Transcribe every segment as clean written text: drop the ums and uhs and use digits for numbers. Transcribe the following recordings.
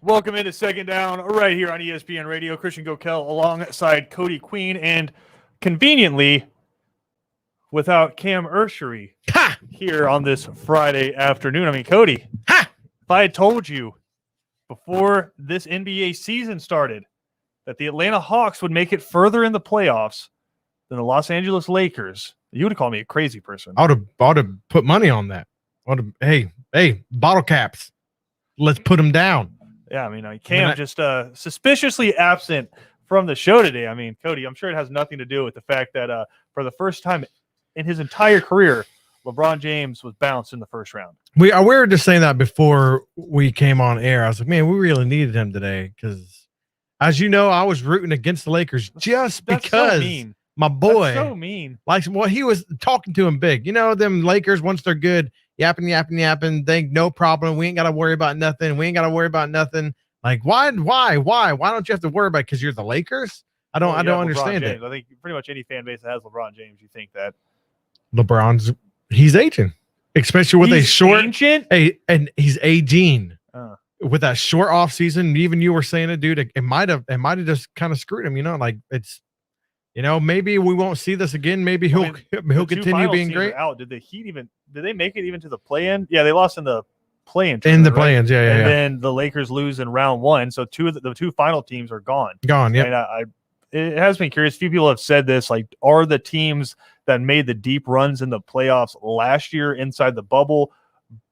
Welcome into Second Down right here on ESPN Radio. Christian Gokel alongside Cody Queen, and conveniently, without Cam Urshery here on this Friday afternoon. I mean, Cody, if I had told you before this NBA season started that the Atlanta Hawks would make it further in the playoffs than the Los Angeles Lakers, you would have called me a crazy person. I would have put money on that. Hey, bottle caps. Let's put them down. Yeah, I mean, Cam just suspiciously absent from the show today. I mean, Cody, I'm sure it has nothing to do with the fact that for the first time in his entire career, LeBron James was bounced in the first round. We were just saying that before we came on air. I was like, man, we really needed him today because, as you know, I was rooting against the Lakers just because my boy, so mean. Like what he was talking to him big. You know, them Lakers, once they're good, yapping, think no problem. We ain't got to worry about nothing. Like, why don't you have to worry about it? Because you're the Lakers? I don't understand it. I think pretty much any fan base that has LeBron James, you think that he's aging, especially with a short ancient. And he's aging with that short off season. Even you were saying it, dude. It might have just kind of screwed him. You know, like it's. You know, maybe we won't see this again. Maybe he'll continue being great. Out. Did they make it even to the play-in? Yeah, they lost in the play-in. In the play-ins, yeah. And then the Lakers lose in round one, so the two final teams are gone. Yeah. And it has been curious. A few people have said this, like, are the teams that made the deep runs in the playoffs last year inside the bubble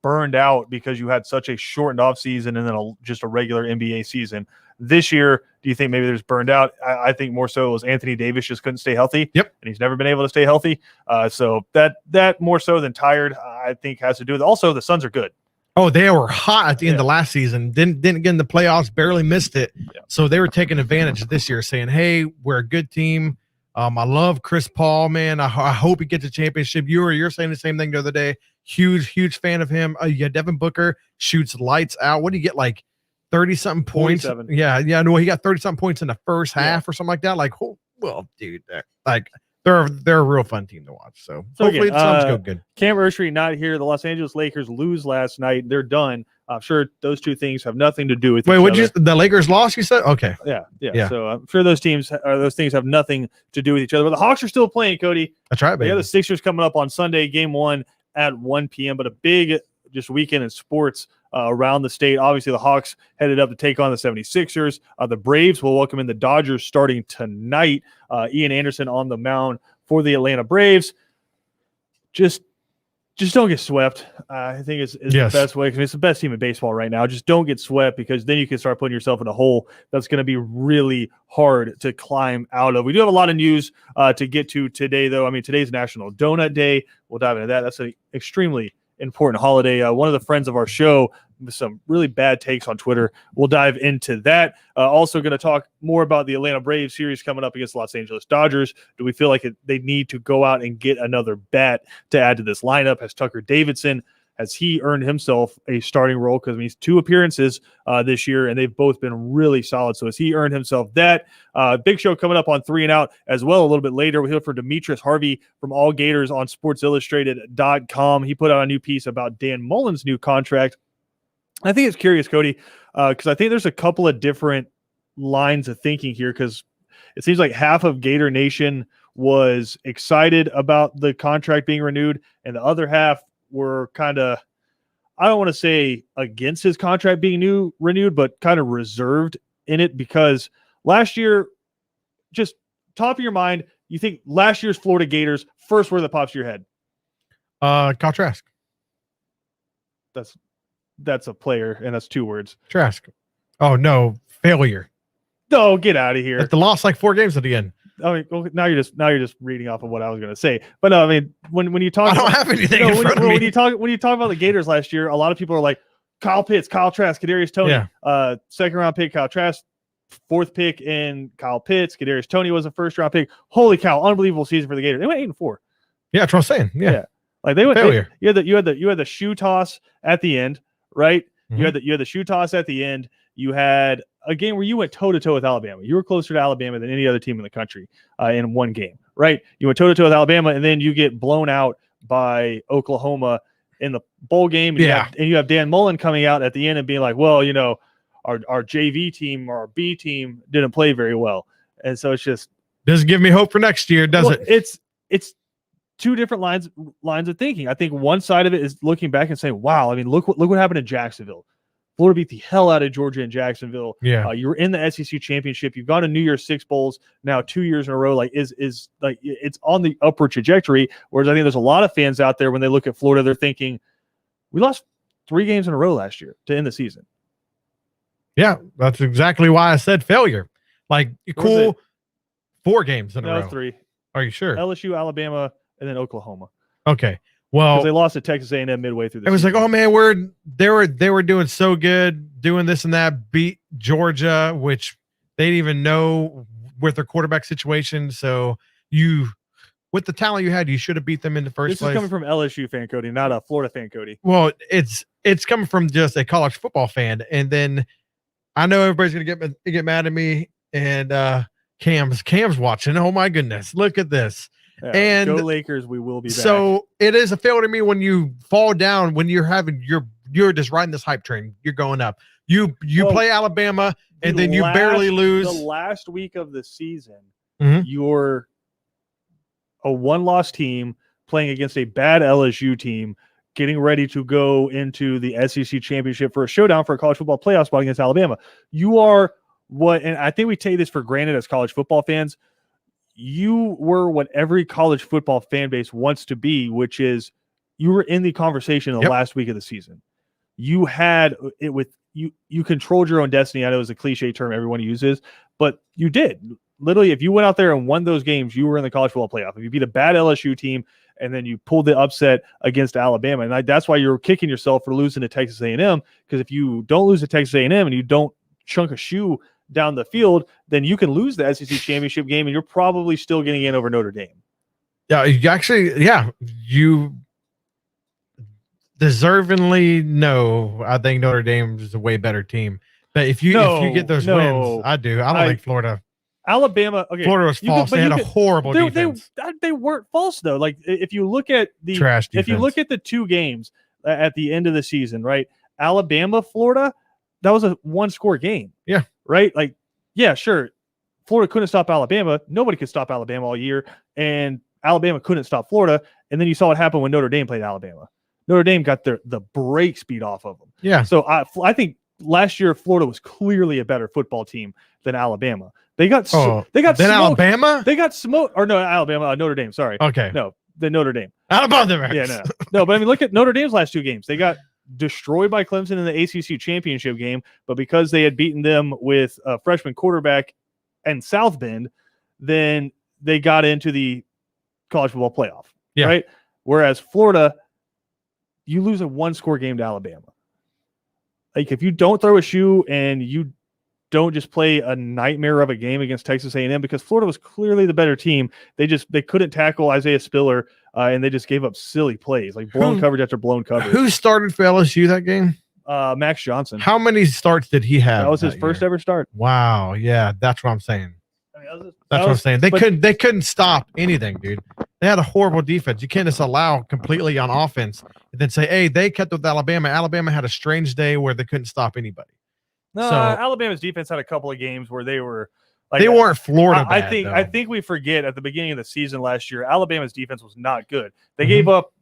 burned out because you had such a shortened offseason and then just a regular NBA season? This year, do you think maybe there's burned out? I think more so it was Anthony Davis just couldn't stay healthy. Yep. And he's never been able to stay healthy. So that more so than tired, I think has to do with also the Suns are good. Oh, they were hot at the end of last season. Didn't get in the playoffs, barely missed it. Yeah. So they were taking advantage this year, saying, hey, we're a good team. I love Chris Paul, man. I hope he gets a championship. You're saying the same thing the other day. Huge fan of him. Yeah, Devin Booker shoots lights out. What do you get, like 30-something points? 47. Yeah. No, he got 30-something points in the first half or something like that. Like, well, dude, they're a real fun team to watch. So hopefully the Suns go good. Cam Urshery not here. The Los Angeles Lakers lose last night. They're done. I'm sure those two things have nothing to do with each other. The Lakers lost, you said? Okay. Yeah. So I'm sure those things have nothing to do with each other. But the Hawks are still playing, Cody. That's right, baby. They have the Sixers coming up on Sunday, game 1 at 1 p.m. But a big just weekend in sports around the state. Obviously, the Hawks headed up to take on the 76ers. The Braves will welcome in the Dodgers starting tonight. Ian Anderson on the mound for the Atlanta Braves. Just don't get swept. I think is the best way, because it's the best team in baseball right now. Just don't get swept, because then you can start putting yourself in a hole that's going to be really hard to climb out of. We do have a lot of news to get to today, though. I mean, today's National Donut Day. We'll dive into that. That's an extremely important holiday. One of the friends of our show with some really bad takes on Twitter. We'll dive into that. Also going to talk more about the Atlanta Braves series coming up against the Los Angeles Dodgers. Do we feel like they need to go out and get another bat to add to this lineup? Has Tucker Davidson, has he earned himself a starting role? Because he's 2 appearances this year, and they've both been really solid. So has he earned himself that? Big show coming up on 3 and Out as well a little bit later. We'll hear from Demetrius Harvey from All Gators on SportsIllustrated.com. He put out a new piece about Dan Mullen's new contract. I think it's curious, Cody, because I think there's a couple of different lines of thinking here, because it seems like half of Gator Nation was excited about the contract being renewed, and the other half were kind of, I don't want to say against his contract being renewed, but kind of reserved in it, because last year, just top of your mind, you think last year's Florida Gators, first word that pops to your head? Kyle Trask. That's a player, and that's 2 words. Trask. Oh no, failure. No, get out of here. The lost like 4 games at the end. I mean, well, now you're just reading off of what I was going to say. But no, I mean, when you talk, I don't have anything in front of me. When you talk about the Gators last year, a lot of people are like Kyle Pitts, Kyle Trask, Kadarius Toney, 2nd round pick Kyle Trask, 4th pick in Kyle Pitts. Kadarius Toney was a 1st round pick. Holy cow, unbelievable season for the Gators. They went 8-4. Yeah, that's what I'm saying. Yeah. Like they went failure. You had the shoe toss at the end, right? Mm-hmm. You had the shoe toss at the end. You had a game where you went toe-to-toe with Alabama. You were closer to Alabama than any other team in the country in one game, right? You went toe-to-toe with Alabama, and then you get blown out by Oklahoma in the bowl game. And you have Dan Mullen coming out at the end and being like, well, our JV team or our B team didn't play very well. And so it's just doesn't give me hope for next year, does it? It's two different lines of thinking. I think one side of it is looking back and saying, wow, I mean, look what happened in Jacksonville. Florida beat the hell out of Georgia and Jacksonville. Yeah. You were in the SEC championship. You've gone to New Year's Six Bowls now 2 years in a row. Like is like it's on the upward trajectory. Whereas I think there's a lot of fans out there when they look at Florida, they're thinking, we lost 3 games in a row last year to end the season. Yeah, that's exactly why I said failure. Like, cool, 4 games in a row. 3. Are you sure? LSU, Alabama, and then Oklahoma. Okay. Well, they lost to Texas A&M midway through the season. It was like, oh man, they were doing so good, doing this and that, beat Georgia, which they didn't even know with their quarterback situation. So with the talent you had, you should have beat them in the first place. This is coming from LSU fan, Cody, not a Florida fan, Cody. Well, it's coming from just a college football fan. And then I know everybody's going to get mad at me, and Cam's watching. Oh my goodness. Look at this. Yeah, and go Lakers, we will be back. So it is a fail to me when you fall down, when you're just riding this hype train. You're going up. You play Alabama, and then you barely lose. The last week of the season, Mhm. you're a one-loss team playing against a bad LSU team, getting ready to go into the SEC championship for a showdown for a college football playoff spot against Alabama. You are and I think we take this for granted as college football fans. You were what every college football fan base wants to be, which is you were in the conversation the last week of the season. You had it with you controlled your own destiny. I know it's a cliche term everyone uses, but you did. Literally, if you went out there and won those games, you were in the college football playoff. If you beat a bad LSU team and then you pulled the upset against Alabama, and that's why you're kicking yourself for losing to Texas A&M, because if you don't lose to Texas A&M and you don't chunk a shoe down the field, then you can lose the SEC championship game and you're probably still getting in over Notre Dame. Yeah, you deservingly know. I think Notre Dame is a way better team. But if you get those wins, I do. I don't think Florida. Alabama, okay. Florida was false. They had a horrible defense. They weren't false though. Like if you look at the trash defense. If you look at the 2 games at the end of the season, right? Alabama, Florida, that was a 1-score game. Yeah. Right? Like, yeah, sure. Florida couldn't stop Alabama. Nobody could stop Alabama all year. And Alabama couldn't stop Florida. And then you saw what happened when Notre Dame played Alabama. Notre Dame got the brakes beat off of them. Yeah. So I think last year Florida was clearly a better football team than Alabama. They got smoked. Alabama? They got smoked. Or no, Alabama, Notre Dame. Sorry. Okay. No, the Notre Dame. Alabama. Yeah, no. But I mean, look at Notre Dame's last 2 games. They got destroyed by Clemson in the ACC championship game, but because they had beaten them with a freshman quarterback and South Bend, then they got into the college football playoff. Yeah. Right. Whereas Florida, you lose a 1-score game to Alabama. Like if you don't throw a shoe and you don't just play a nightmare of a game against Texas A&M, because Florida was clearly the better team. They couldn't tackle Isaiah Spiller, and they just gave up silly plays, like blown coverage after blown coverage. Who started for LSU that game? Max Johnson. How many starts did he have? That was his first ever start. Wow. Yeah, that's what I'm saying. That's what I'm saying. They couldn't stop anything, dude. They had a horrible defense. You can't just allow completely on offense and then say, hey, they kept with Alabama. Alabama had a strange day where they couldn't stop anybody. No, Alabama's defense had a couple of games where they were like, they weren't Florida. I think we forget at the beginning of the season last year, Alabama's defense was not good. They gave up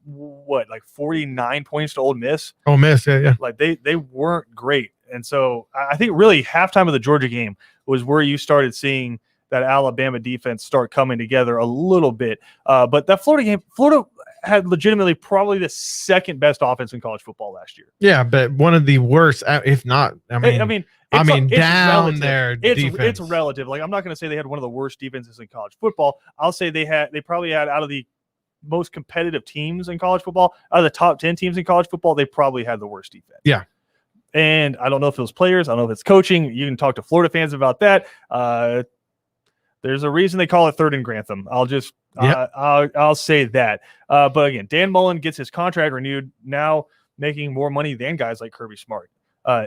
like 49 points to Ole Miss. Ole Miss, yeah. Like they weren't great. And so I think really halftime of the Georgia game was where you started seeing that Alabama defense start coming together a little bit. But that Florida game, Florida had legitimately probably the second best offense in college football last year. Yeah, but one of the worst, if not. I mean, down relative. there. It's relative. Like I'm not going to say they had one of the worst defenses in college football. I'll say they probably had out of the most competitive teams in college football, out of the top 10 teams in college football, they probably had the worst defense. Yeah. And I don't know if it was players. I don't know if it's coaching. You can talk to Florida fans about that. There's a reason they call it third and Grantham. I'll say that. But again, Dan Mullen gets his contract renewed, now making more money than guys like Kirby Smart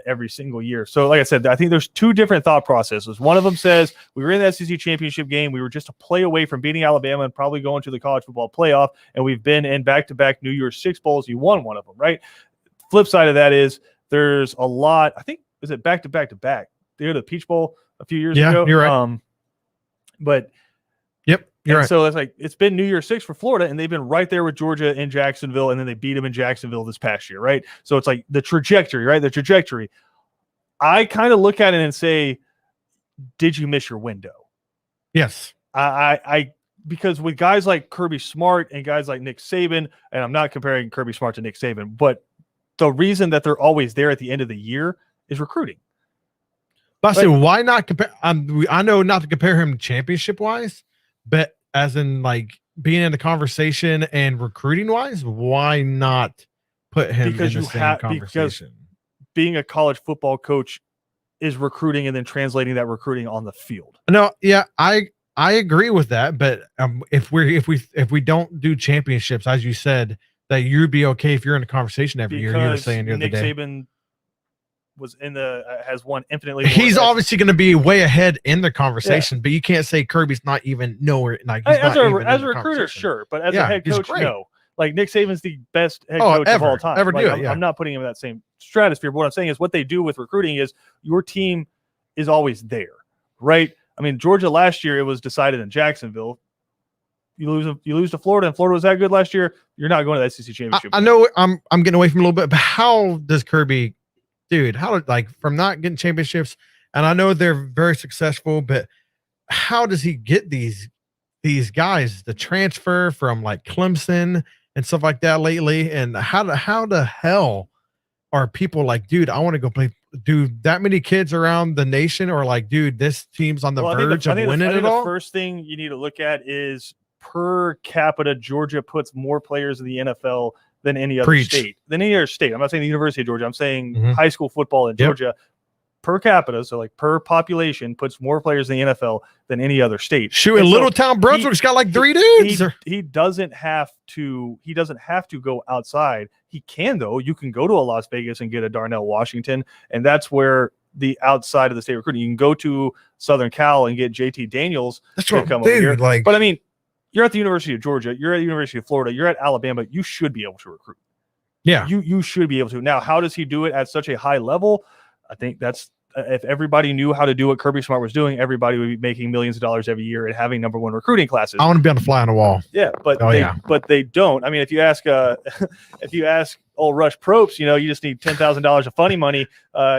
every single year. So like I said, I think there's 2 different thought processes. One of them says we were in the SEC championship game. We were just a play away from beating Alabama and probably going to the college football playoff. And we've been in back-to-back New Year's Six Bowls. You won one of them, right? Flip side of that is there's a lot. I think is it back to back to back? They go to the Peach Bowl a few years Yeah, ago. you're right. But Yep, you're right. so it's been New Year's Six for Florida, and they've been right there with Georgia in Jacksonville, and then they beat them in Jacksonville this past year, right? So it's like the trajectory, right? The trajectory. I kind of look at it and say, did you miss your window? Yes. I because with guys like Kirby Smart and guys like Nick Saban, and I'm not comparing Kirby Smart to Nick Saban, but the reason that they're always there at the end of the year is recruiting. But I say, why not compare? I know not to compare him championship wise, but as in like being in the conversation and recruiting wise, why not put him Because in the same conversation? Because being a college football coach is recruiting and then translating that recruiting on the field. No, yeah, I agree with that, but if we don't do championships, as you said, that you'd be okay if you're in a conversation every year. You were saying the other Nick day. Saban was has won infinitely more. He's obviously going to be way ahead in the conversation, but you can't say Kirby's not even nowhere. Like as a recruiter, sure, but as a head coach, no. Like Nick Saban's the best head coach of all time. I'm not putting him in that same stratosphere. But what I'm saying is what they do with recruiting is your team is always there, right? I mean, Georgia last year, it was decided in Jacksonville. You lose to Florida, and Florida was that good last year. You're not going to the SEC championship. I know I'm getting away from a little bit, but how does Kirby, dude? How like from not getting championships, and I know they're very successful, but how does he get these guys to transfer from like Clemson and stuff like that lately? And how the hell are people like, dude, I want to go play? Do that many kids around the nation, or like, dude, this team's on the verge of winning it all? The first thing you need to look at is per capita. Georgia puts more players in the NFL than any other state. I'm not saying the University of Georgia. I'm saying high school football in Georgia per capita. So like per population puts more players in the NFL than any other state. Shoot, in Little Town Brunswick's got like 3 dudes. He doesn't have to go outside. He can though. You can go to a Las Vegas and get a Darnell Washington, and that's where the outside of the state recruiting. You can go to Southern Cal and get JT Daniels to come over here. But I mean, you're at the University of Georgia, you're at the University of Florida, you're at Alabama. You should be able to recruit. Yeah, you should be able to. Now, how does he do it at such a high level? I think that's if everybody knew how to do what Kirby Smart was doing, everybody would be making millions of dollars every year and having number one recruiting classes. I want to be on the fly on the wall. Yeah, but they don't. I mean, if you ask old Rush Probst, you just need $10,000 of funny money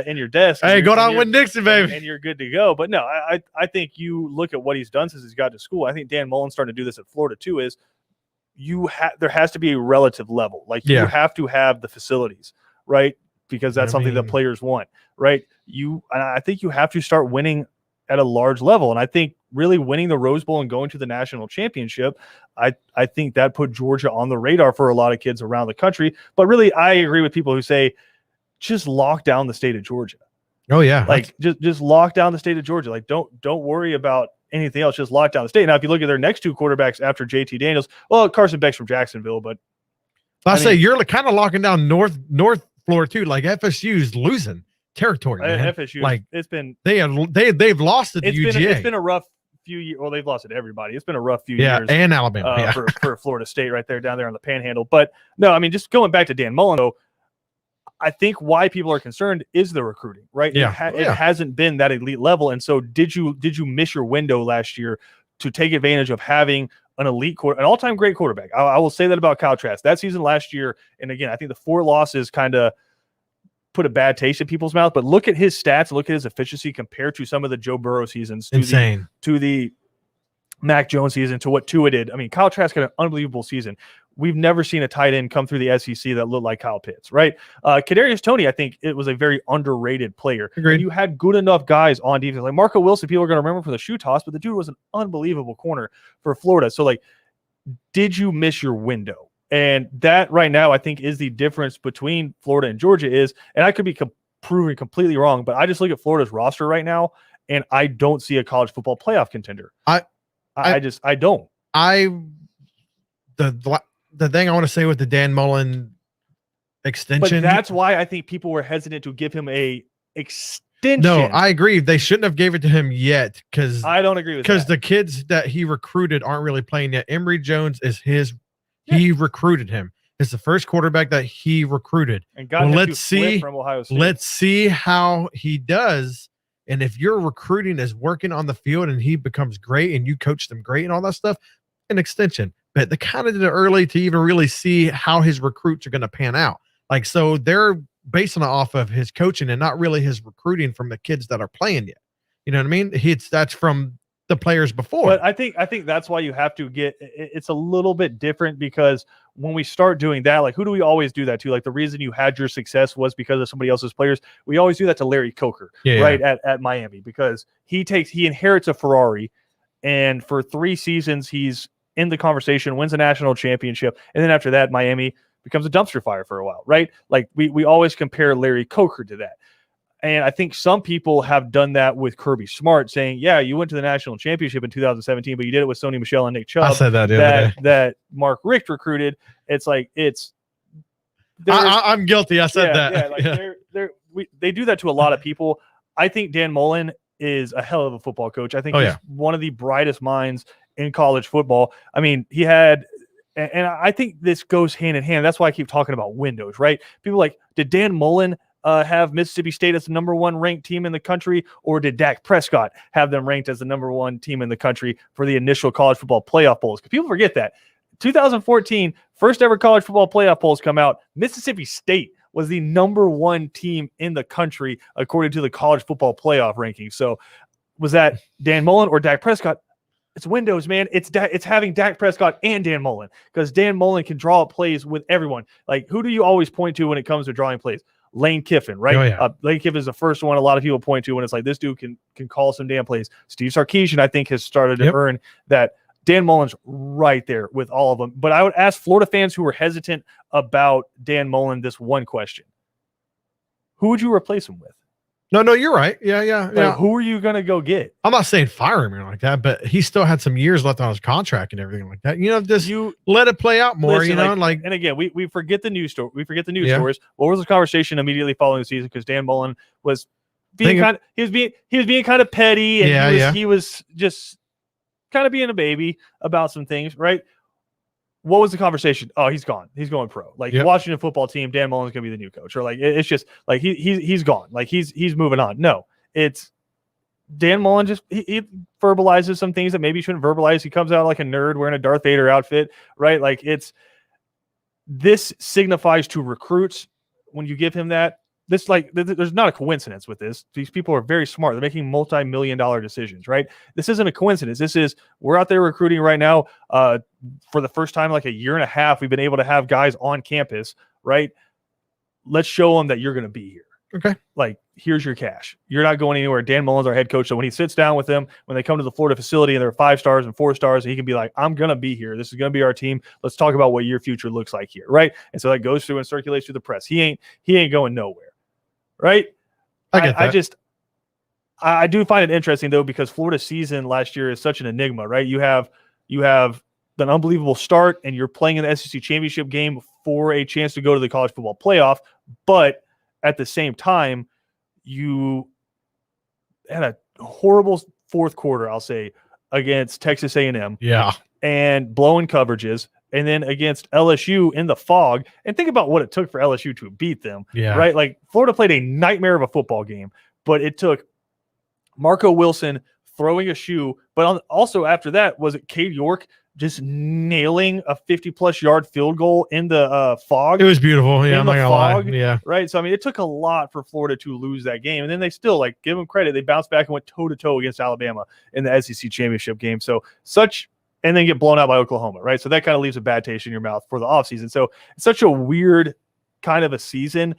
in your desk. Hey, go down with Dixon, baby, and you're good to go. But no, I think you look at what he's done since he's got to school. I think Dan Mullen's starting to do this at Florida too. Is there has to be a relative level. Like you have to have the facilities, right? Because that's something that players want, right? I think you have to start winning at a large level. And I think really winning the Rose Bowl and going to the national championship, I think that put Georgia on the radar for a lot of kids around the country. But really, I agree with people who say, just lock down the state of Georgia. Oh yeah. Like just lock down the state of Georgia. Like don't worry about anything else. Just lock down the state. Now, if you look at their next two quarterbacks after JT Daniels, well, Carson Beck's from Jacksonville, but I say you're kind of locking down North Florida too. Like FSU's losing territory. Man. FSU, like it's been they've lost it to UGA. It's been a rough few years. Well, they've lost it to everybody. It's been a rough few years. And Alabama for Florida State right there down there on the Panhandle. But no, I mean, just going back to Dan Mullen, though, I think why people are concerned is the recruiting, right? Yeah, it hasn't been that elite level, and so did you miss your window last year to take advantage of having an elite an all-time great quarterback? I will say that about Kyle Trask. That season last year, and again, I think the 4 losses kind of put a bad taste in people's mouth, but look at his stats, look at his efficiency compared to some of the Joe Burrow seasons. Insane. To the Mac Jones season, to what Tua did. I mean, Kyle Trask had an unbelievable season. We've never seen a tight end come through the SEC that looked like Kyle Pitts, right? Kadarius Toney, I think it was a very underrated player. Agreed. And you had good enough guys on defense. Like Marco Wilson, people are going to remember for the shoe toss, but the dude was an unbelievable corner for Florida. So, like, did you miss your window? And that right now, I think, is the difference between Florida and Georgia is, and I could be proven completely wrong, but I just look at Florida's roster right now, and I don't see a college football playoff contender. I don't. The thing I want to say with the Dan Mullen extension. But that's why I think people were hesitant to give him a extension. No, I agree. They shouldn't have gave it to him yet because I don't agree with that. Because the kids that he recruited aren't really playing yet. Emory Jones is he recruited him. It's the first quarterback that he recruited. And got Well, him let's to flip see. from Ohio State. Let's see how he does. And if your recruiting is working on the field and he becomes great and you coach them great and all that stuff, an extension. But they kind of did it early to even really see how his recruits are going to pan out. Like, so they're basing it off of his coaching and not really his recruiting from the kids that are playing yet. You know what I mean? That's from the players before. But I think that's why you have to get it's a little bit different, because when we start doing that, like, who do we always do that to? Like, the reason you had your success was because of somebody else's players. We always do that to Larry Coker, right? At Miami, because he inherits a Ferrari, and for 3 seasons he's in the conversation, wins a national championship, and then after that Miami becomes a dumpster fire for a while, right? Like, we always compare Larry Coker to that. And I think some people have done that with Kirby Smart, saying, yeah, you went to the national championship in 2017, but you did it with Sony Michel and Nick Chubb. I said that the other day. That Mark Richt recruited. It's like, I'm guilty. I said that. Yeah, like they do that to a lot of people. I think Dan Mullen is a hell of a football coach. I think he's one of the brightest minds in college football. I mean, he had, and I think this goes hand in hand. That's why I keep talking about windows, right? People like, did Dan Mullen have Mississippi State as the number 1 ranked team in the country, or did Dak Prescott have them ranked as the number 1 team in the country for the initial college football playoff polls? Because people forget that 2014, first ever college football playoff polls come out, Mississippi State was the number 1 team in the country according to the college football playoff rankings. So was that Dan Mullen or Dak Prescott? It's windows, man. It's having Dak Prescott and Dan Mullen, because Dan Mullen can draw up plays with everyone. Like, who do you always point to when it comes to drawing plays? Lane Kiffin, right? Oh, yeah. Lane Kiffin is the first one a lot of people point to when it's like, this dude can call some damn plays. Steve Sarkisian, I think, has started to earn that. Dan Mullen's right there with all of them. But I would ask Florida fans who are hesitant about Dan Mullen this one question. Who would you replace him with? No, you're right. Yeah. Who are you going to go get? I'm not saying fire him or like that, but he still had some years left on his contract and everything like that. Just let it play out more, listen, and again, we forget the news story. We forget the news stories. What was the conversation immediately following the season? Because Dan Mullen was being he was being kind of petty, and he was just kind of being a baby about some things, right? What was the conversation? Oh, he's gone. He's going pro. Like, Washington football team, Dan Mullen's going to be the new coach. Or like, it's just like he's gone. Like, he's moving on. No, it's Dan Mullen. Just he verbalizes some things that maybe he shouldn't verbalize. He comes out like a nerd wearing a Darth Vader outfit, right? Like, this signifies to recruits when you give him that. There's not a coincidence with this. These people are very smart. They're making multi-million-dollar decisions, right? This isn't a coincidence. We're out there recruiting right now. For the first time, like a year and a half, we've been able to have guys on campus, right? Let's show them that you're going to be here. Okay. Like, here's your cash. You're not going anywhere. Dan Mullen's our head coach. So when he sits down with them, when they come to the Florida facility and they're 5 stars and 4 stars, he can be like, I'm going to be here. This is going to be our team. Let's talk about what your future looks like here, right? And so that goes through and circulates through the press. He ain't going nowhere. Right? I get that. I do find it interesting, though, because Florida's season last year is such an enigma, right? You have an unbelievable start, and you're playing in the SEC championship game for a chance to go to the college football playoff, but at the same time, you had a horrible fourth quarter, I'll say, against Texas A&M. Yeah. And blowing coverages. And then against LSU in the fog. And think about what it took for LSU to beat them. Yeah. Right? Like, Florida played a nightmare of a football game, but it took Marco Wilson throwing a shoe. But also after that, was it Cade York just nailing a 50-plus yard field goal in the fog? It was beautiful. Yeah, I'm not going to lie. Yeah. Right? So, I mean, it took a lot for Florida to lose that game. And then they still, like, give them credit. They bounced back and went toe-to-toe against Alabama in the SEC championship game. So, and then get blown out by Oklahoma, right? So that kind of leaves a bad taste in your mouth for the offseason. So it's such a weird kind of a season,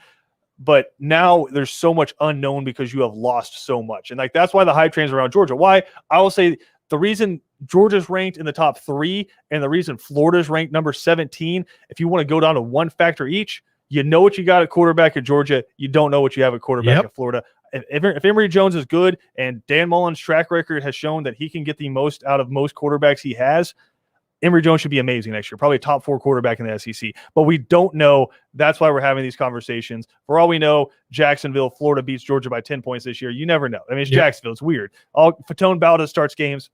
but now there's so much unknown because you have lost so much. And like, that's why the hype trains around Georgia. Why? I will say the reason Georgia's ranked in the top 3 and the reason Florida's ranked number 17, if you want to go down to one factor each, you know what you got at quarterback at Georgia. You don't know what you have at quarterback at Florida. If Emory Jones is good and Dan Mullen's track record has shown that he can get the most out of most quarterbacks he has, Emory Jones should be amazing next year, probably a top 4 quarterback in the SEC. But we don't know. That's why we're having these conversations. For all we know, Jacksonville, Florida beats Georgia by 10 points this year. You never know. I mean, it's Jacksonville. It's weird. Fatone Bauta starts games.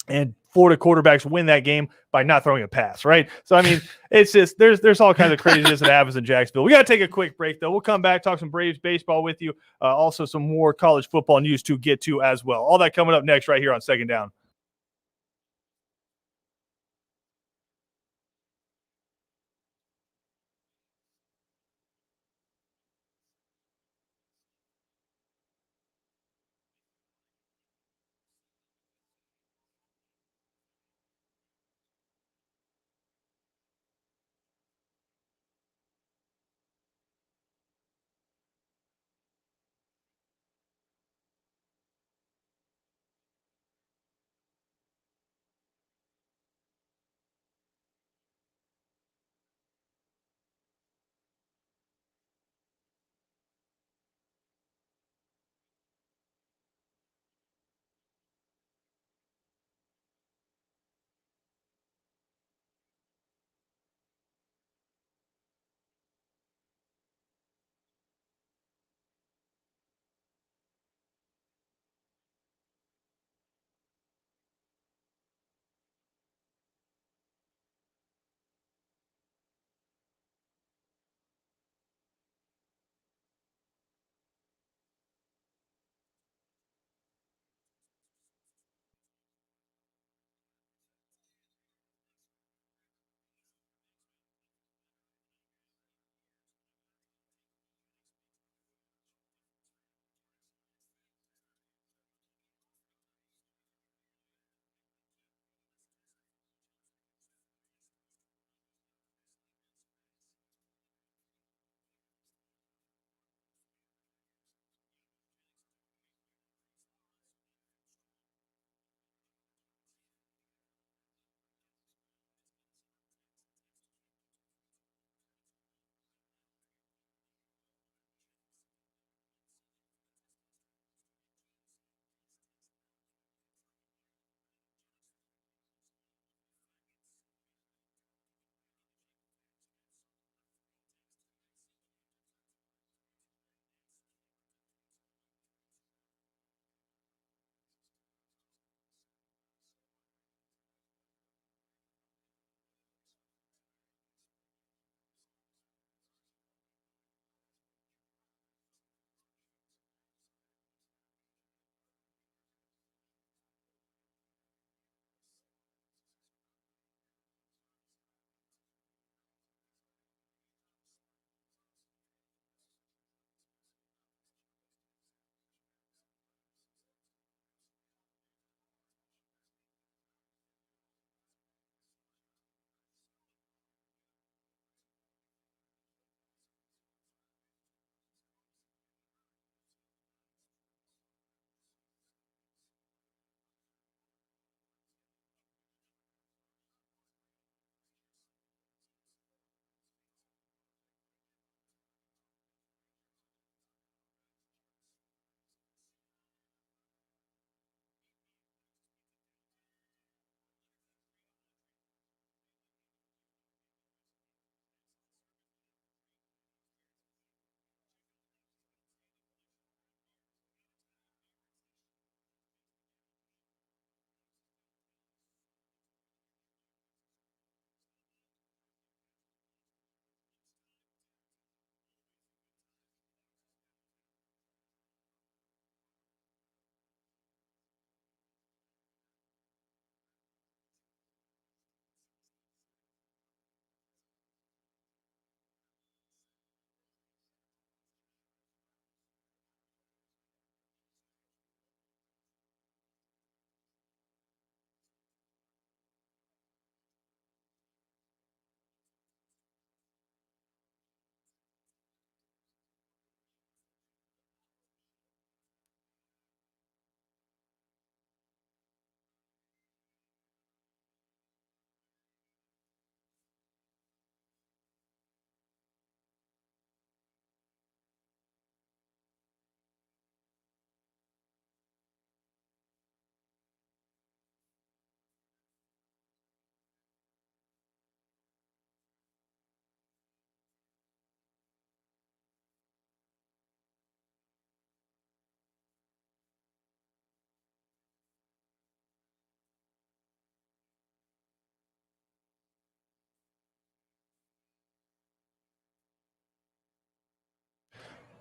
and Florida quarterbacks win that game by not throwing a pass, right? So I mean, it's just there's all kinds of craziness that happens in Jacksonville. We got to take a quick break though. We'll come back, talk some Braves baseball with you, also some more college football news to get to as well. All that coming up next right here on Second Down.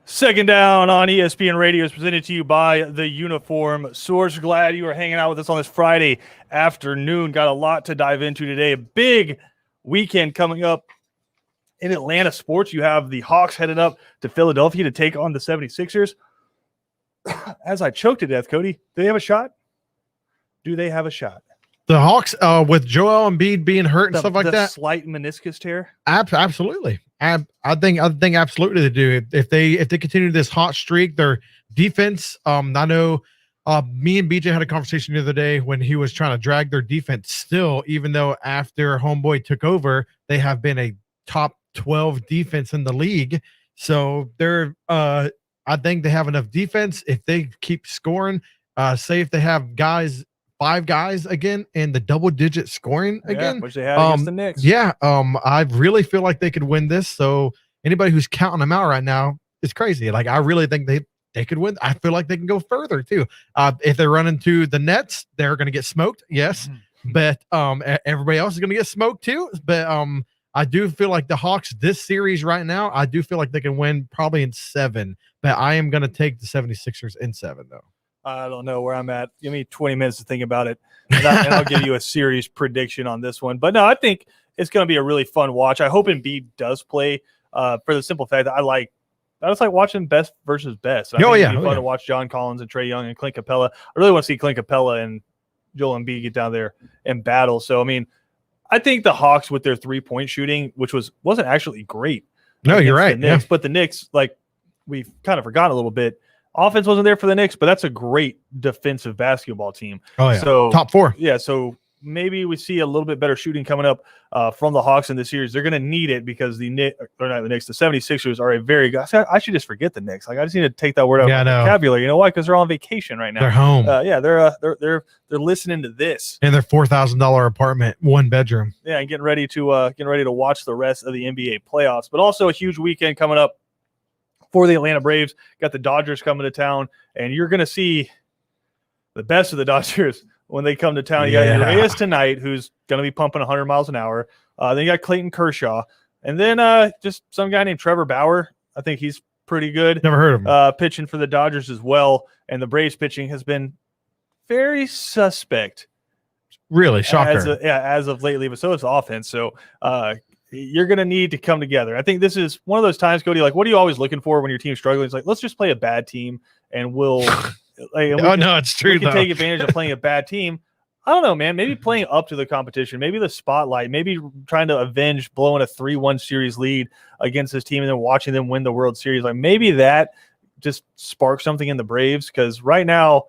Second Down on ESPN Radio is presented to you by the Uniform Source. Glad you are hanging out with us on this Friday afternoon. Got a lot to dive into today. A big weekend coming up in Atlanta sports. You have the Hawks headed up to Philadelphia to take on the 76ers. As I choked to death, Cody, do they have a shot? Do they have a shot? The Hawks, with Joel Embiid being hurt and stuff like that, slight meniscus tear. Absolutely. I think absolutely they do. If they continue this hot streak, their defense. I know. Me and BJ had a conversation the other day when he was trying to drag their defense. Still, even though after Homeboy took over, they have been a top 12 defense in the league. So they're. I think they have enough defense if they keep scoring. Say if they have 5 guys again in the double-digit scoring again, which they had against the Knicks. Yeah, I really feel like they could win this. So anybody who's counting them out right now is crazy. Like I really think they could win. I feel like they can go further too. If they run into the Nets, they're going to get smoked. Yes, but everybody else is going to get smoked too. But I do feel like the Hawks this series right now, I do feel like they can win probably in 7. But I am going to take the 76ers in 7 though. I don't know where I'm at. Give me 20 minutes to think about it, and I'll give you a series prediction on this one. But no, I think it's going to be a really fun watch. I hope Embiid does play for the simple fact that I just like watching best versus best. It'd be fun to watch John Collins and Trae Young and Clint Capella. I really want to see Clint Capella and Joel Embiid get down there and battle. So, I mean, I think the Hawks with their 3-point shooting, which wasn't actually great. No, you're right. Knicks, but the Knicks, like we've kind of forgotten a little bit. Offense wasn't there for the Knicks, but that's a great defensive basketball team. Oh, yeah. So top 4. Yeah. So maybe we see a little bit better shooting coming up from the Hawks in this series. They're going to need it because the 76ers are a very good. I should just forget the Knicks. Like I just need to take that word out of my vocabulary. You know why? Because they're on vacation right now. They're home. They're listening to this in their $4,000 apartment, 1 bedroom. Yeah, and getting ready to watch the rest of the NBA playoffs. But also a huge weekend coming up for the Atlanta Braves. Got the Dodgers coming to town, and you're going to see the best of the Dodgers when they come to town. You got Urias tonight, who's going to be pumping 100 miles an hour. Then you got Clayton Kershaw, and then just some guy named Trevor Bauer. I think he's pretty good. Never heard of him. Pitching for the Dodgers as well, and the Braves pitching has been very suspect. Really, shocker. As of lately, but so is the offense. So you're going to need to come together. I think this is one of those times, Cody, like what are you always looking for when your team's struggling? It's like, let's just play a bad team and it's true. We can take advantage of playing a bad team. I don't know, man. Maybe playing up to the competition, maybe the spotlight, maybe trying to avenge blowing a 3-1 series lead against this team and then watching them win the World Series. Like maybe that just sparks something in the Braves because right now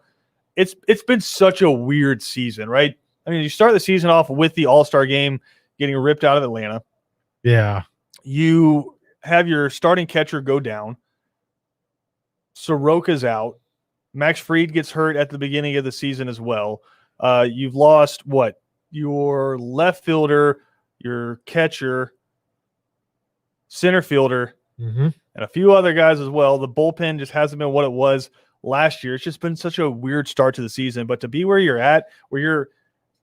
it's been such a weird season, right? I mean, you start the season off with the All-Star game getting ripped out of Atlanta. Yeah. You have your starting catcher go down. Soroka's out. Max Fried gets hurt at the beginning of the season as well. You've lost your left fielder, your catcher, center fielder, and a few other guys as well. The bullpen just hasn't been what it was last year. It's just been such a weird start to the season. But to be where you're at, where you're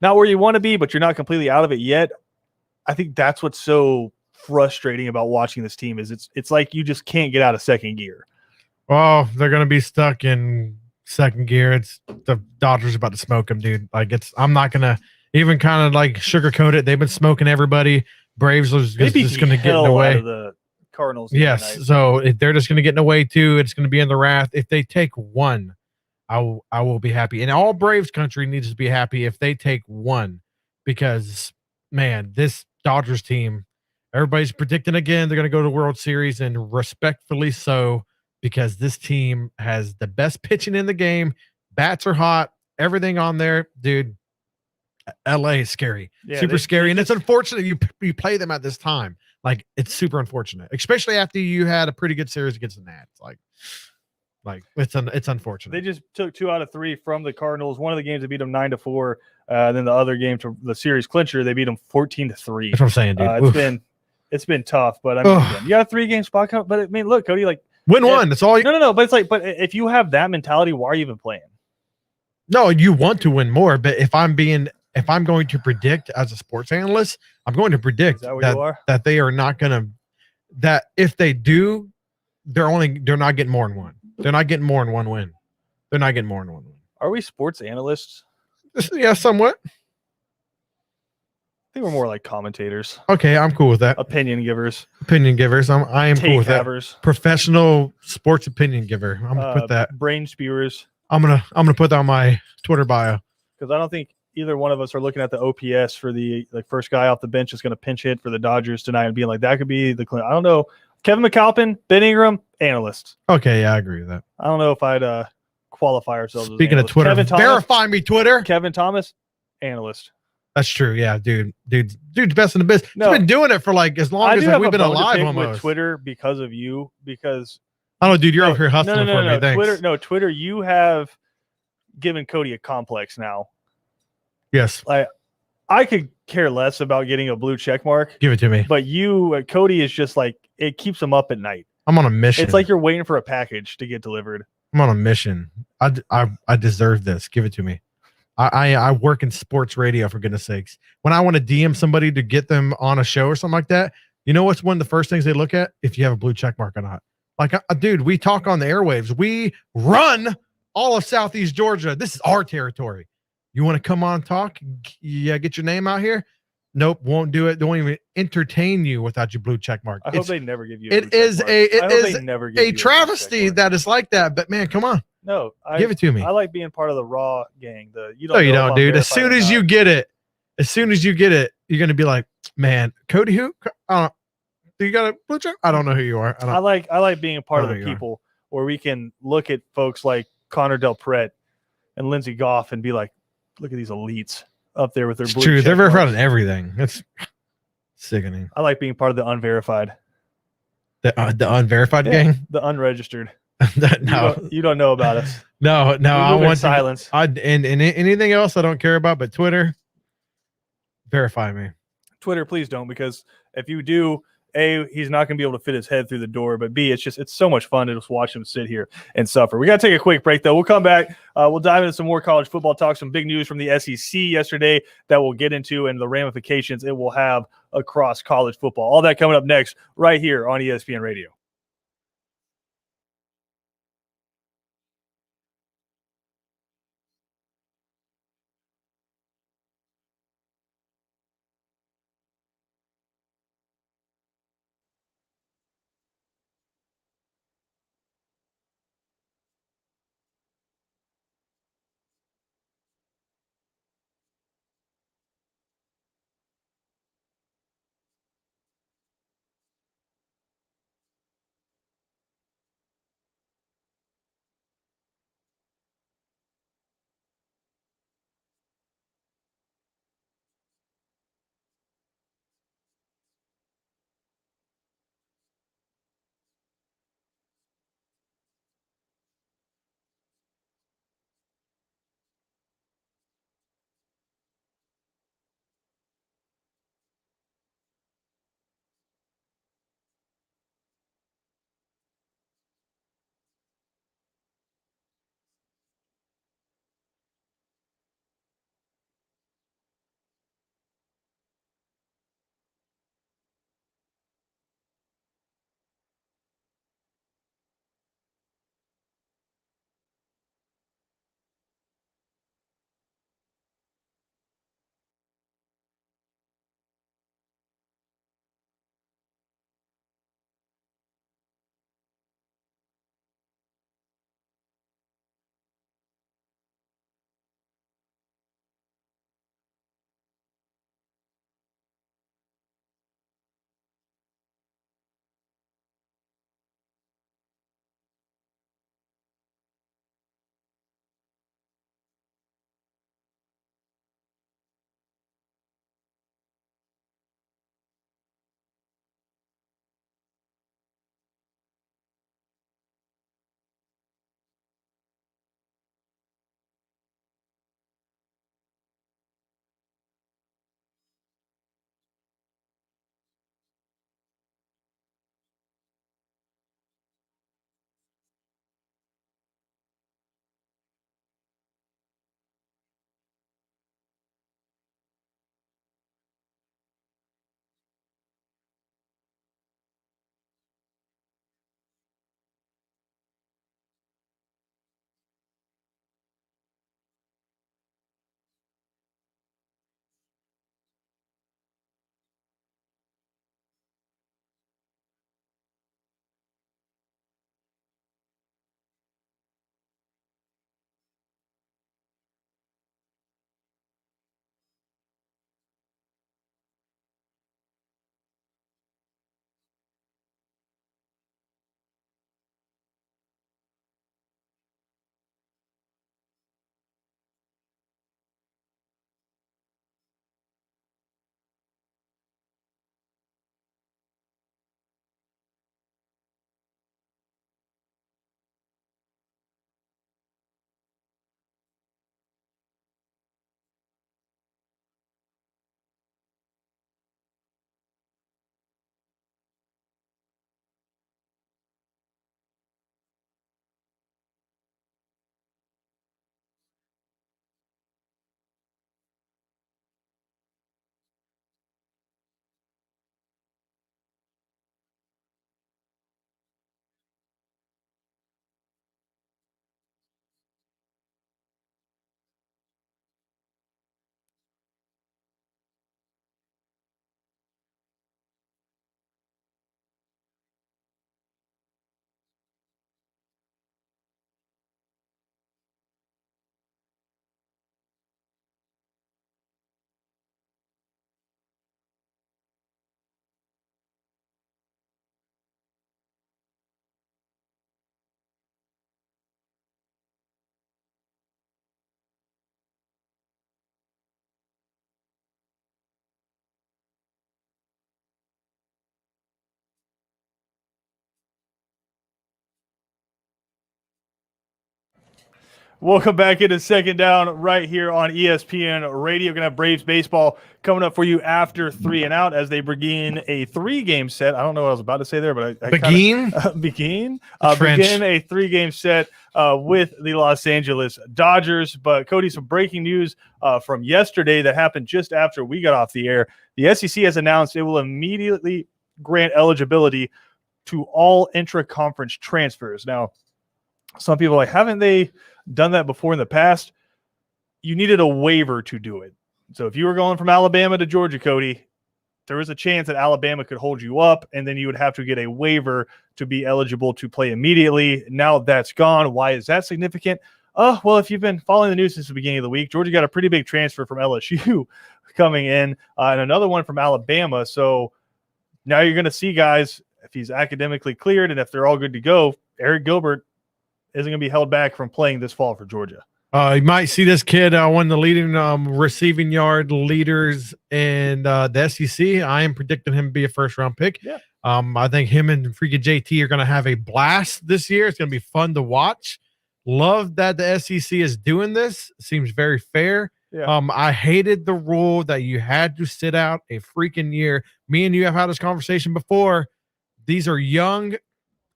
not where you want to be, but you're not completely out of it yet, I think that's what's so frustrating about watching this team is it's like you just can't get out of second gear. Well, they're going to be stuck in second gear. It's the Dodgers about to smoke them, dude. Like I'm not going to even kind of like sugarcoat it. They've been smoking everybody. Braves are just going to get in the way. Of the Cardinals. Yes. So if they're just going to get in the way too. It's going to be in the wrath. If they take one, I will be happy. And all Braves country needs to be happy if they take one, because man, this Dodgers team, everybody's predicting again they're going to go to the World Series, and respectfully so, because this team has the best pitching in the game. Bats are hot. Everything on there, dude. LA is scary, super scary, and it's unfortunate you play them at this time. Like it's super unfortunate, especially after you had a pretty good series against the Nats. Like it's unfortunate. They just took 2 out of 3 from the Cardinals. One of the games they beat them 9-4. Then the other game to the series clincher, they beat them 14-3. That's what I'm saying, dude. It's been tough, but I mean, again, you got a 3-game spot coming. But I mean, look, Cody, like win one. That's all. No. But it's like, but if you have that mentality, why are you even playing? No, you want to win more. But if I'm going to predict as a sports analyst, I'm going to predict that they are not going to. That if they do they're not getting more than one. They're not getting more than one win. They're not getting more than one win. Are we sports analysts? Yeah, somewhat. I think we're more like commentators, Okay, I'm cool with that. opinion givers, Opinion givers. I am cool take with that. havers, Professional sports opinion giver. I'm gonna put that. brain spewers. I'm gonna put that on my Twitter bio. Because I don't think either one of us are looking at the OPS for the first guy off the bench is going to pinch hit for the Dodgers tonight and being like, that could be the I don't know. Kevin McAlpin, Ben Ingram, analysts. Okay, yeah, I agree with that. I don't know if I'd qualify ourselves Speaking as of Twitter, Kevin Thomas, verify me, Twitter. Kevin Thomas, analyst. That's true. Yeah, dude's best in the biz. No. He's been doing it for like as long I as do like, have we've a been bone to alive pick almost. with Twitter because of you. Because I don't know, dude. You're no, over here hustling for me. Thanks. Twitter. You have given Cody a complex now. Yes, I could care less about getting a blue check mark, give it to me. but Cody is just like, it keeps him up at night. I'm on a mission. It's like you're waiting for a package to get delivered. I'm on a mission. I deserve this. Give it to me. I work in sports radio, for goodness sakes. When I want to DM somebody to get them on a show or something like that, you know what's one of the first things they look at? If you have a blue check mark or not. Like, dude, we talk on the airwaves. We run all of Southeast Georgia. This is our territory. You want to come on and talk? Yeah, get your name out here. Nope, won't do it. Don't even entertain you without your blue check mark. I hope they never give you. It is a travesty that. that is like that. But man, come on, No, give it to me. I like being part of the Raw gang. No, you don't, dude. As soon as you get it, you're gonna be like, man, Cody, who? Do you got a blue check? I don't know who you are. I like being a part of I the know you are. people where we can look at folks like Connor Del Pret and Lindsey Goff and be like, look at these elites up there with their It's blue true. check They're verified marks. in everything. That's sickening. I like being part of the unverified, The unverified gang. the unregistered. No, You don't know about us. no. We I move in want silence. and anything else I don't care about, but Twitter, verify me. Twitter, please don't, because if you do, A, he's not going to be able to fit his head through the door, but B, it's so much fun to just watch him sit here and suffer. We got to take a quick break, though. We'll come back. We'll dive into some more college football talk, some big news from the SEC yesterday that we'll get into and the ramifications it will have across college football. All that coming up next right here on ESPN Radio. Welcome back into Second Down right here on ESPN Radio. Going to have Braves baseball coming up for you after 3 and out as they begin a 3-game set. I don't know what I was about to say there, but I begin a 3-game set with the Los Angeles Dodgers. But Cody, some breaking news from yesterday that happened just after we got off the air. The SEC has announced it will immediately grant eligibility to all intra-conference transfers. Now, some people are like, haven't they done that before in the past? You needed a waiver to do it. So if you were going from Alabama to Georgia, Cody, there was a chance that Alabama could hold you up, and then you would have to get a waiver to be eligible to play immediately. Now that's gone. Why is that significant? Well, if you've been following the news since the beginning of the week, Georgia got a pretty big transfer from LSU coming in, and another one from Alabama. So now you're going to see guys, if he's academically cleared and if they're all good to go, Eric Gilbert isn't going to be held back from playing this fall for Georgia. You might see this kid, one of the leading receiving yard leaders in the SEC. I am predicting him to be a first-round pick. Yeah. I think him and freaking JT are going to have a blast this year. It's going to be fun to watch. Love that the SEC is doing this. Seems very fair. Yeah. I hated the rule that you had to sit out a freaking year. Me and you have had this conversation before. These are young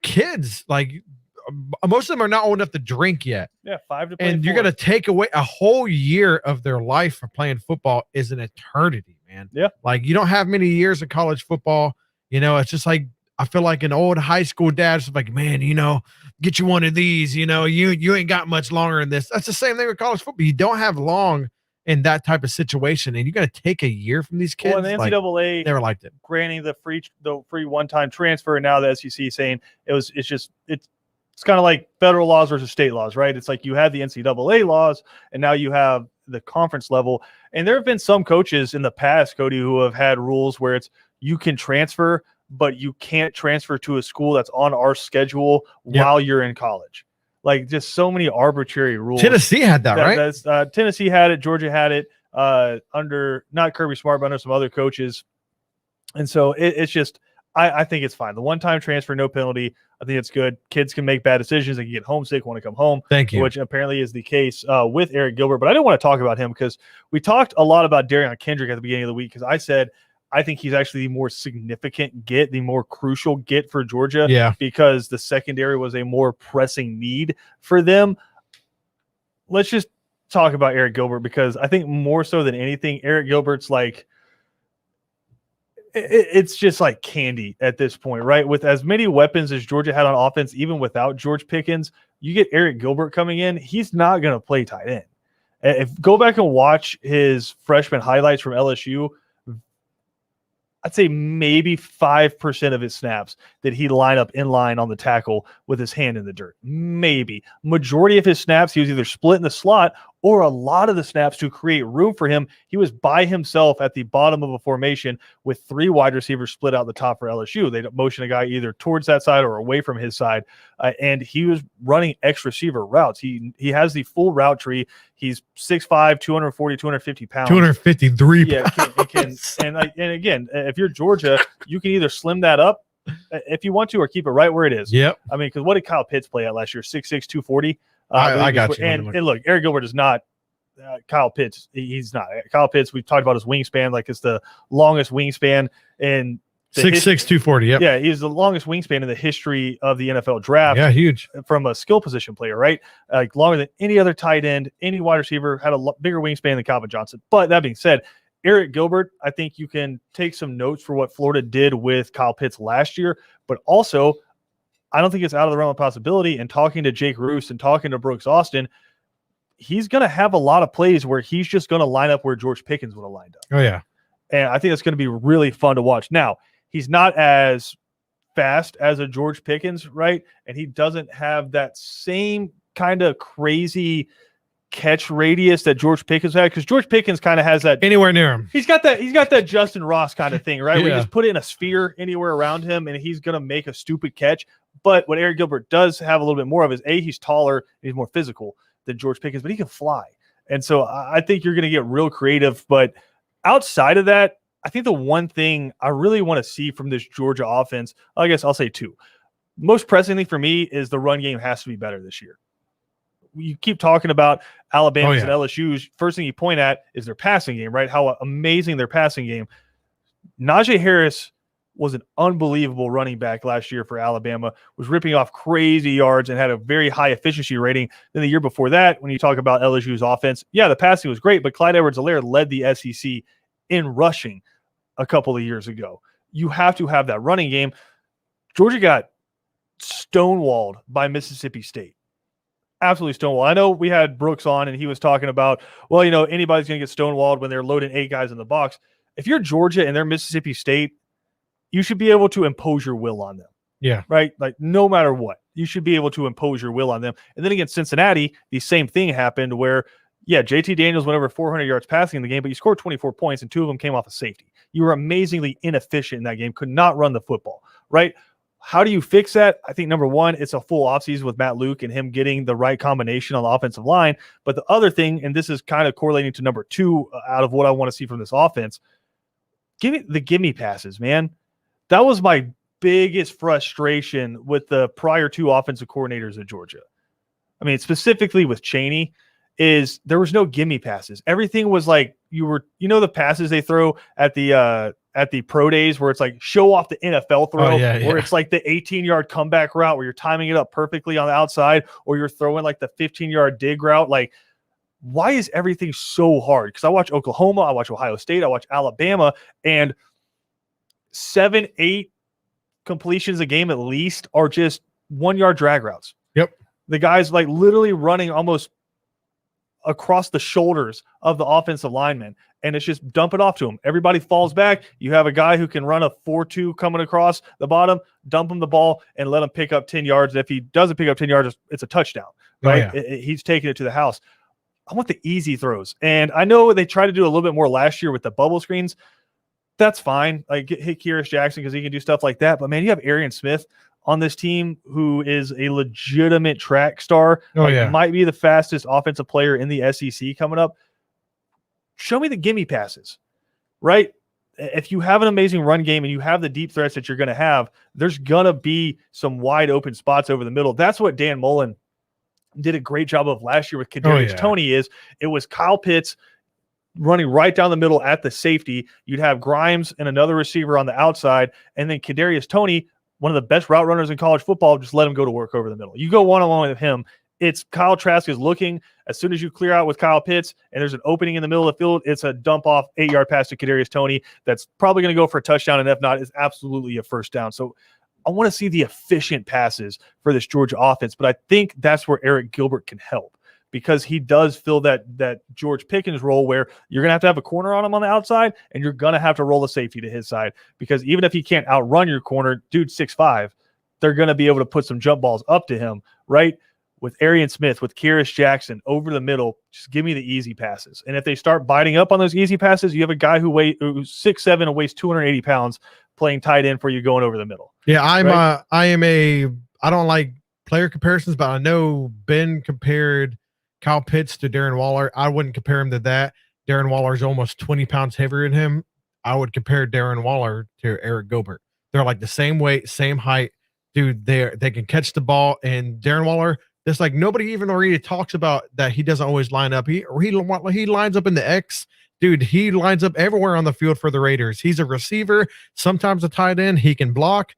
kids. Like, most of them are not old enough to drink yet. Yeah, 5 to play. And you're going to take away a whole year of their life for playing football is an eternity, man. Yeah. Like, you don't have many years of college football. You know, it's just like, I feel like an old high school dad's like, man, you know, get you one of these, you know, you ain't got much longer in this. That's the same thing with college football. You don't have long in that type of situation, and you're going to take a year from these kids. Well, and the NCAA never liked it. Granting the free one-time transfer, and now the SEC saying it's kind of like federal laws versus state laws, right? It's like you have the NCAA laws, and now you have the conference level. And there have been some coaches in the past, Cody, who have had rules where it's you can transfer, but you can't transfer to a school that's on our schedule while you're in college. Like, just so many arbitrary rules. Tennessee had that, right? Tennessee had it. Georgia had it under not Kirby Smart, but under some other coaches. And so it's just I think it's fine. The one-time transfer, no penalty. I think it's good. Kids can make bad decisions. They can get homesick, want to come home. Thank you. Which apparently is the case with Eric Gilbert. But I didn't want to talk about him because we talked a lot about Darion Kendrick at the beginning of the week because I said I think he's actually the more significant get, the more crucial get for Georgia. Yeah. Because the secondary was a more pressing need for them. Let's just talk about Eric Gilbert because I think more so than anything, Eric Gilbert's like – it's just like candy at this point, right? With as many weapons as Georgia had on offense, even without George Pickens, you get Eric Gilbert coming in, he's not going to play tight end. If go back and watch his freshman highlights from LSU, I'd say maybe 5% of his snaps that he'd line up in line on the tackle with his hand in the dirt. Maybe. Majority of his snaps, he was either split in the slot or a lot of the snaps to create room for him. He was by himself at the bottom of a formation with 3 wide receivers split out the top for LSU. They motion a guy either towards that side or away from his side. And he was running X receiver routes. He has the full route tree. He's 6'5", 240, 250 pounds. 253 pounds. Yeah, and again, if you're Georgia, you can either slim that up if you want to or keep it right where it is. Yep. I mean, because what did Kyle Pitts play at last year? 6'6", 240? I got you. And look, Eric Gilbert is not Kyle Pitts. He's not. Kyle Pitts, we've talked about his wingspan. Like, it's the longest wingspan in 6'6", 240. Yep. Yeah, he's the longest wingspan in the history of the NFL draft. Yeah, huge. From a skill position player, right? Like, longer than any other tight end, any wide receiver, had a bigger wingspan than Calvin Johnson. But that being said, Eric Gilbert, I think you can take some notes for what Florida did with Kyle Pitts last year, but also I don't think it's out of the realm of possibility. And talking to Jake Roos and talking to Brooks Austin, he's going to have a lot of plays where he's just going to line up where George Pickens would have lined up. Oh, yeah. And I think that's going to be really fun to watch. Now, he's not as fast as a George Pickens, right? And he doesn't have that same kind of crazy catch radius that George Pickens had, because George Pickens kind of has that anywhere near him. He's got that Justin Ross kind of thing, right? Yeah. Where you just put it in a sphere anywhere around him and he's going to make a stupid catch. But what Eric Gilbert does have a little bit more of is he's taller, he's more physical than George Pickens, but he can fly. And so I think you're going to get real creative. But outside of that, I think the one thing I really want to see from this Georgia offense, I guess I'll say 2. Most pressingly for me is the run game has to be better this year. you keep talking about Alabama's Oh, and yeah. LSU's. First thing you point at is their passing game, right? How amazing their passing game. Najee Harris was an unbelievable running back last year for Alabama, was ripping off crazy yards and had a very high efficiency rating. Then the year before that, when you talk about LSU's offense, yeah, the passing was great, but Clyde Edwards-Helaire led the SEC in rushing a couple of years ago. You have to have that running game. Georgia got stonewalled by Mississippi State. Absolutely stonewalled. I know we had Brooks on and he was talking about, well, anybody's going to get stonewalled when they're loading 8 guys in the box. If you're Georgia and they're Mississippi State, you should be able to impose your will on them. Yeah. Right? Like no matter what, you should be able to impose your will on them. And then against Cincinnati, the same thing happened where, yeah, JT Daniels went over 400 yards passing in the game, but you scored 24 points and 2 of them came off a safety. You were amazingly inefficient in that game, could not run the football, right? How do you fix that? I think number one, it's a full offseason with Matt Luke and him getting the right combination on the offensive line. But the other thing, and this is kind of correlating to number 2 out of what I want to see from this offense, give me passes, man. That was my biggest frustration with the prior 2 offensive coordinators at Georgia. I mean, specifically with Chaney, is there was no gimme passes. Everything was like the passes they throw at the pro days where it's like show off the NFL throw, where it's like the 18-yard comeback route where you're timing it up perfectly on the outside, or you're throwing like the 15-yard dig route. Like, why is everything so hard? Because I watch Oklahoma, I watch Ohio State, I watch Alabama, and 7-8 completions a game at least are just 1-yard drag routes. Yep. The guys like literally running almost across the shoulders of the offensive linemen, and it's just dump it off to them. Everybody falls back. You have a guy who can run a 4-2 coming across the bottom, dump him the ball, and let him pick up 10 yards. If he doesn't pick up 10 yards, it's a touchdown, right? Oh, yeah. He's taking it to the house. I want the easy throws. And I know they tried to do a little bit more last year with the bubble screens. That's fine. Like hit Kearis Jackson because he can do stuff like that. But man, you have Arian Smith on this team who is a legitimate track star. Might be the fastest offensive player in the SEC coming up. Show me the gimme passes, right? If you have an amazing run game and you have the deep threats that you're going to have, there's going to be some wide open spots over the middle. That's what Dan Mullen did a great job of last year with Kadarius Toney. It was Kyle Pitts running right down the middle at the safety. You'd have Grimes and another receiver on the outside, and then Kadarius Toney, one of the best route runners in college football, just let him go to work over the middle. You go one-on-one with him. It's Kyle Trask is looking. As soon as you clear out with Kyle Pitts and there's an opening in the middle of the field, it's a dump off 8-yard pass to Kadarius Toney that's probably going to go for a touchdown, and if not, it's absolutely a first down. So I want to see the efficient passes for this Georgia offense, but I think that's where Eric Gilbert can help, because he does fill that George Pickens role where you're going to have a corner on him on the outside, and you're going to have to roll a safety to his side, because even if he can't outrun your corner, dude 6'5", they're going to be able to put some jump balls up to him, right? With Arian Smith, with Kearis Jackson over the middle, just give me the easy passes. And if they start biting up on those easy passes, you have a guy who's 6'7" and weighs 280 pounds playing tight end for you going over the middle. Yeah, I don't like player comparisons, but I know Ben compared Kyle Pitts to Darren Waller. I wouldn't compare him to that. Darren Waller is almost 20 pounds heavier than him. I would compare Darren Waller to Eric Gilbert. They're like the same weight, same height. Dude, they can catch the ball. And Darren Waller, it's like nobody even already talks about that he doesn't always line up. He lines up in the X. Dude, he lines up everywhere on the field for the Raiders. He's a receiver, sometimes a tight end. He can block.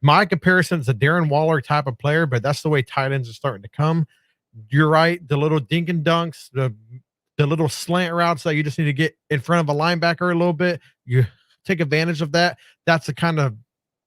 My comparison is a Darren Waller type of player, but that's the way tight ends are starting to come. You're right. The little dink and dunks, the little slant routes that you just need to get in front of a linebacker a little bit. You take advantage of that. That's the kind of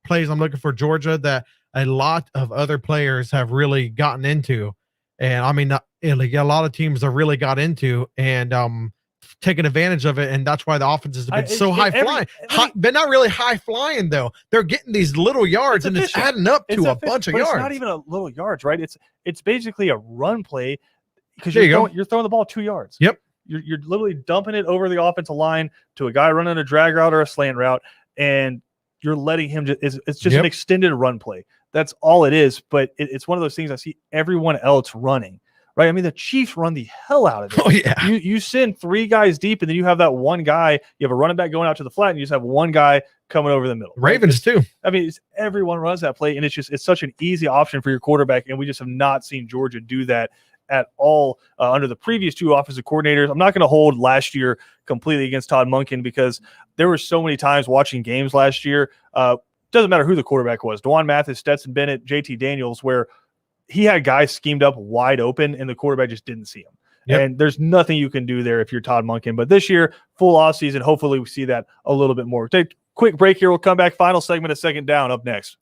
plays I'm looking for Georgia that a lot of other players have really gotten into. And I mean, a lot of teams have really got into and taking advantage of it. And that's why the offense has been so high flying, but not really high flying though. They're getting these little yards and it's adding up to a bunch of yards. It's not even a little yards, right? It's basically a run play because you're throwing the ball 2 yards. Yep. You're literally dumping it over the offensive line to a guy running a drag route or a slant route, and you're letting him it's just an extended run play. That's all it is. But it's one of those things I see everyone else running, right? I mean, the Chiefs run the hell out of it. Oh, yeah. You send 3 guys deep, and then you have that one guy. You have a running back going out to the flat, and you just have one guy coming over the middle. Ravens too. I mean, everyone runs that play, and it's such an easy option for your quarterback, and we just have not seen Georgia do that at all under the previous two offensive coordinators. I'm not going to hold last year completely against Todd Monken because there were so many times watching games last year. Doesn't matter who the quarterback was, Dwan Mathis, Stetson Bennett, JT Daniels, where he had guys schemed up wide open and the quarterback just didn't see him. Yep. And there's nothing you can do there if you're Todd Monken. But this year, full offseason, hopefully we see that a little bit more. Take a quick break here. We'll come back. Final segment of Second Down up next.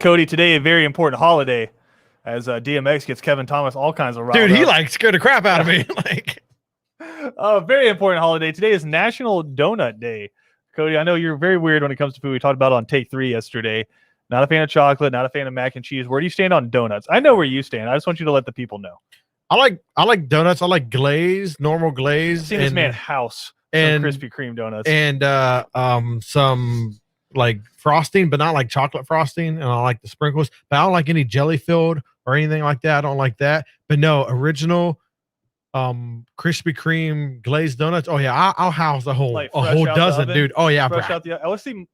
Cody, today a very important holiday as DMX gets Kevin Thomas all kinds of Dude, he up. like scared the crap out of me. Like, very important holiday. Today is National Donut Day. Cody, I know you're very weird when it comes to food. We talked about it on Take 3 yesterday. Not a fan of chocolate, not a fan of mac and cheese. Where do you stand on donuts? I know where you stand. I just want you to let the people know. I like donuts. I like glaze, normal glaze. I've seen this man house and Krispy Kreme donuts. And some like frosting, but not like chocolate frosting. And I like the sprinkles, but I don't like any jelly filled or anything like that. I don't like that. But no, original Krispy Kreme glazed donuts. Oh yeah, I'll house a whole dozen, dude. Oh yeah, fresh out the.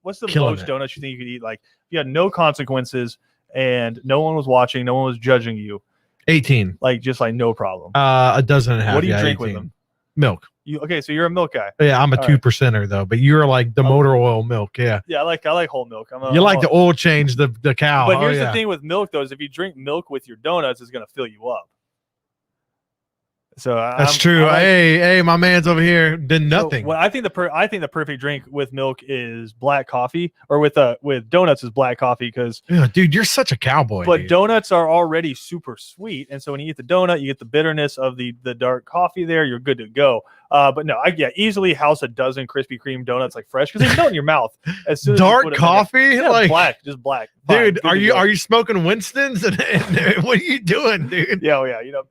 What's the Killing most it. donuts you think you could eat? Like if you had no consequences and no one was watching, no one was judging you. 18. Like just like no problem. A dozen and a half. What do you yeah, drink 18. with them? Milk. Okay, so you're a milk guy. Yeah, I'm a All 2%er though, but you're like the motor oil milk. Yeah. Yeah, I like whole milk. You like the oil change, the cow. But here's the thing with milk though, is if you drink milk with your donuts, it's gonna fill you up. So that's true. Hey, my man's over here did nothing. So, I think the perfect drink with milk is black coffee, or with donuts is black coffee because dude, you're such a cowboy. But dude. Donuts are already super sweet, and so when you eat the donut, you get the bitterness of the dark coffee. There, you're good to go. But no, easily house a dozen Krispy Kreme donuts like fresh because they melt in your mouth as soon as dark you put it coffee, in. Yeah, like black, just black. Fine, dude, are you smoking Winston's? And what are you doing, dude? Yeah,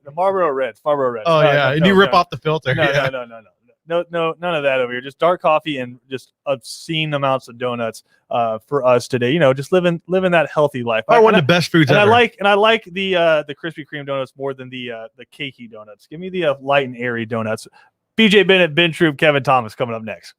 the Marlboro Reds. Oh yeah, and you rip off the filter. No, none of that over here. Just dark coffee and just obscene amounts of donuts for us today. Just living that healthy life. One of the best foods ever. I like the Krispy Kreme donuts more than the cakey donuts. Give me the light and airy donuts. BJ Bennett, Ben Troop, Kevin Thomas coming up next.